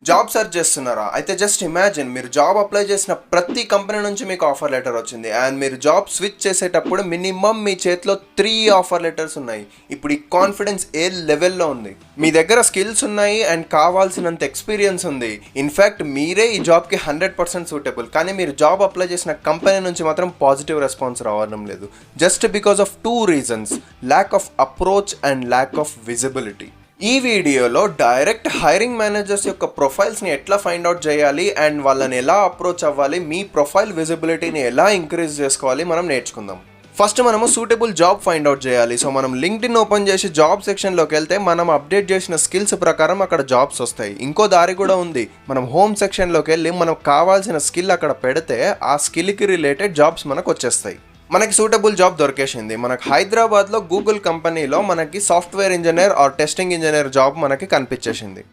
Job search చేస్తున్నారా? అయితే just imagine మీరు జాబ్ అప్లై చేసిన ప్రతి కంపెనీ నుంచి మీకు ఆఫర్ లెటర్ వచ్చింది అండ్ మీరు జాబ్ స్విచ్ చేసేటప్పుడు మినిమం మీ చేతిలో 3 ఆఫర్ లెటర్స్ ఉన్నాయి. ఇప్పుడు ఈ కాన్ఫిడెన్స్ ఏ లెవెల్లో ఉంది? మీ దగ్గర స్కిల్స్ ఉన్నాయి అండ్ కావాల్సినంత ఎక్స్పీరియన్స్ ఉంది. ఇన్ఫ్యాక్ట్ మీరే ఈ జాబ్కి 100% సూటబుల్. కానీ మీరు జాబ్ అప్లై చేసిన కంపెనీ నుంచి మాత్రం పాజిటివ్ రెస్పాన్స్ రావడం లేదు. Just because of 2 reasons: lack of approach and lack of visibility. ఈ వీడియోలో డైరెక్ట్ హైరింగ్ మేనేజర్స్ యొక్క ప్రొఫైల్స్ని ఎట్లా ఫైండ్ అవుట్ చేయాలి అండ్ వాళ్ళని ఎలా అప్రోచ్ అవ్వాలి, మీ ప్రొఫైల్ విజిబిలిటీని ఎలా ఇంక్రీజ్ చేసుకోవాలి మనం నేర్చుకుందాం. ఫస్ట్ మనము సూటబుల్ జాబ్ ఫైండ్ అవుట్ చేయాలి. సో మనం లింక్డ్ఇన్ ఓపెన్ చేసి జాబ్ సెక్షన్లోకి వెళ్తే మనం అప్డేట్ చేసిన స్కిల్స్ ప్రకారం అక్కడ జాబ్స్ వస్తాయి. ఇంకో దారి కూడా ఉంది. మనం హోమ్ సెక్షన్లోకి వెళ్ళి మనకు కావాల్సిన స్కిల్ అక్కడ పెడితే ఆ స్కిల్కి రిలేటెడ్ జాబ్స్ మనకు వచ్చేస్తాయి. మనకి సూటబుల్ జాబ్ దొరికేసింది. మనకు హైదరాబాద్లో గూగుల్ కంపెనీలో మనకి software engineer or testing engineer job మనకి కనిపించేసింది.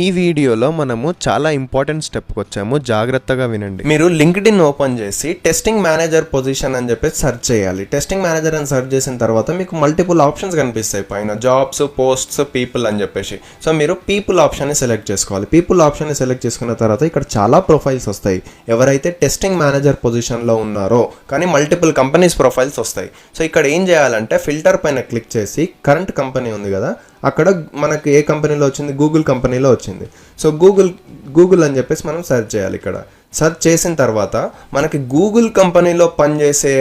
ఈ వీడియోలో మనము చాలా ఇంపార్టెంట్ స్టెప్కి వచ్చాము, జాగ్రత్తగా వినండి. మీరు లింక్డ్ఇన్ ఓపెన్ చేసి టెస్టింగ్ మేనేజర్ పొజిషన్ అని చెప్పేసి సెర్చ్ చేయాలి. టెస్టింగ్ మేనేజర్ అని సెర్చ్ చేసిన తర్వాత మీకు మల్టిపుల్ ఆప్షన్స్ కనిపిస్తాయి పైన, జాబ్స్, పోస్ట్స్, పీపుల్ అని చెప్పేసి. సో మీరు పీపుల్ ఆప్షన్ని సెలెక్ట్ చేసుకోవాలి. పీపుల్ ఆప్షన్ని సెలెక్ట్ చేసుకున్న తర్వాత ఇక్కడ చాలా ప్రొఫైల్స్ వస్తాయి. ఎవరైతే టెస్టింగ్ మేనేజర్ పొజిషన్లో ఉన్నారో కానీ మల్టిపుల్ కంపెనీస్ ప్రొఫైల్స్ వస్తాయి. సో ఇక్కడ ఏం చేయాలంటే ఫిల్టర్ పైన క్లిక్ చేసి కరెంట్ కంపెనీ ఉంది కదా, అక్కడ మనకి ఏ కంపెనీలో వచ్చింది, గూగుల్ కంపెనీలో వచ్చింది. సో గూగుల్ అని చెప్పేసి మనం సెర్చ్ చేయాలి. ఇక్కడ సెర్చ్ చేసిన తర్వాత మనకి గూగుల్ కంపెనీలో పనిచేసే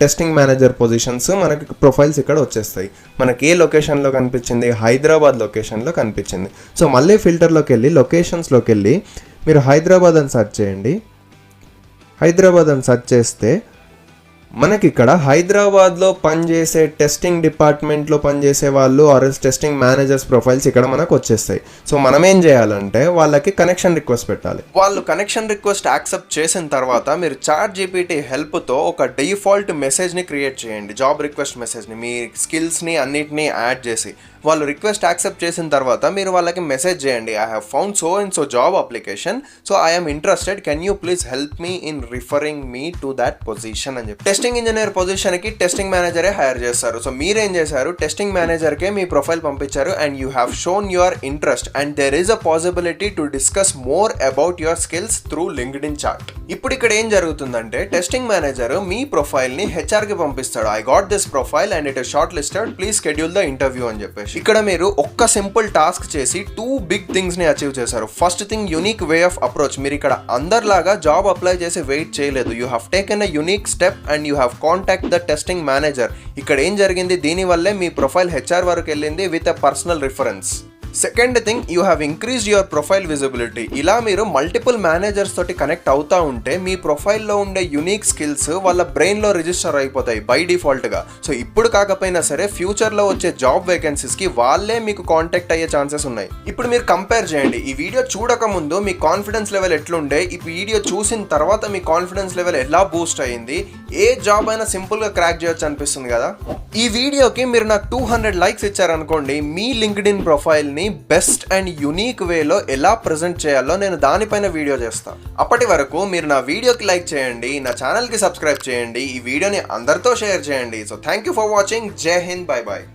టెస్టింగ్ మేనేజర్ పొజిషన్స్ మనకి ప్రొఫైల్స్ ఇక్కడ వచ్చేస్తాయి. మనకి ఏ లొకేషన్లో కనిపించింది? హైదరాబాద్ లొకేషన్లో కనిపించింది. సో మళ్ళీ ఫిల్టర్లోకి వెళ్ళి లొకేషన్స్లోకి వెళ్ళి మీరు హైదరాబాద్ అని సెర్చ్ చేయండి. హైదరాబాద్ అని సెర్చ్ చేస్తే మనకి ఇక్కడ హైదరాబాద్లో పనిచేసే టెస్టింగ్ డిపార్ట్మెంట్లో పనిచేసే వాళ్ళు ఆర్ టెస్టింగ్ మేనేజర్స్ ప్రొఫైల్స్ ఇక్కడ మనకు వచ్చేస్తాయి. సో మనం ఏం చేయాలంటే వాళ్ళకి కనెక్షన్ రిక్వెస్ట్ పెట్టాలి. వాళ్ళు కనెక్షన్ రిక్వెస్ట్ యాక్సెప్ట్ చేసిన తర్వాత మీరు చాట్ జీపీటీ హెల్ప్తో ఒక డిఫాల్ట్ మెసేజ్ని క్రియేట్ చేయండి, జాబ్ రిక్వెస్ట్ మెసేజ్ని, మీ స్కిల్స్ని అన్నిటినీ యాడ్ చేసి. వాళ్ళు రిక్వెస్ట్ యాక్సెప్ట్ చేసిన తర్వాత మీరు వాళ్ళకి మెసేజ్ చేయండి, I have found so and so job application, so I'm interested, can you please help me in referring me to that position అని చెప్పి. టెస్టింగ్ ఇంజనీర్ పొజిషన్కి టెస్టింగ్ మేనేజరే హైర్ చేస్తారు. సో మీరేం చేశారు, టెస్టింగ్ మేనేజర్కే మీ ప్రొఫైల్ పంపించారు and you have shown your interest and there is a possibility to discuss more about your skills through LinkedIn chat. ఇప్పుడు ఇక్కడ ఏం జరుగుతుందంటే టెస్టింగ్ మేనేజర్ మీ ప్రొఫైల్ని హెచ్ఆర్కి పంపిస్తాడు, I got this profile and it is short listed, please schedule the interview అని చెప్పేసి. ఇక్కడ మీరు ఒక్క సింపుల్ టాస్క్ చేసి 2 బిగ్ థింగ్స్ ని అచీవ్ చేశారు. First thing, unique way of approach. మీరు ఇక్కడ అందరిలాగా జాబ్ అప్లై చేసి వెయిట్ చేయలేదు. You have taken a unique step and you have contact the testing manager. ఇక్కడ ఏం జరిగింది, దీనివల్లే మీ ప్రొఫైల్ హెచ్ఆర్ వరకు వెళ్ళింది with a personal reference. Second thing, you have increased your profile visibility. ఇలా మీరు మల్టిపుల్ మేనేజర్స్ తోటి కనెక్ట్ అవుతూ ఉంటే మీ ప్రొఫైల్లో ఉండే యూనిక్ స్కిల్స్ వాళ్ళ బ్రెయిన్లో రిజిస్టర్ అయిపోతాయి బై డిఫాల్ట్గా. సో ఇప్పుడు కాకపోయినా సరే ఫ్యూచర్లో వచ్చే జాబ్ వేకెన్సీస్కి వాళ్ళే మీకు కాంటాక్ట్ అయ్యే ఛాన్సెస్ ఉన్నాయి. ఇప్పుడు మీరు కంపేర్ చేయండి, ఈ వీడియో చూడక ముందు మీ కాన్ఫిడెన్స్ లెవెల్ ఎట్లుండే, ఈ వీడియో చూసిన తర్వాత మీ కాన్ఫిడెన్స్ లెవెల్ ఎలా బూస్ట్ అయ్యింది. ఏ జాబ్ అయినా సింపుల్గా క్రాక్ చేయొచ్చు అనిపిస్తుంది కదా. ఈ వీడియోకి మీరు నాకు 200 లైక్స్ ఇచ్చారనుకోండి, మీ లింక్డ్ఇన్ ప్రొఫైల్ని బెస్ట్ అండ్ యునీక్ వేలో ఎలా ప్రజెంట్ చేయాలో నేను దానిపైన వీడియో చేస్తాను. అప్పటి వరకు మీరు నా వీడియోకి లైక్ చేయండి, నా ఛానల్కి సబ్స్క్రైబ్ చేయండి, ఈ వీడియోని అందరితో షేర్ చేయండి. So thank you for watching. జై హింద్, బై బాయ్.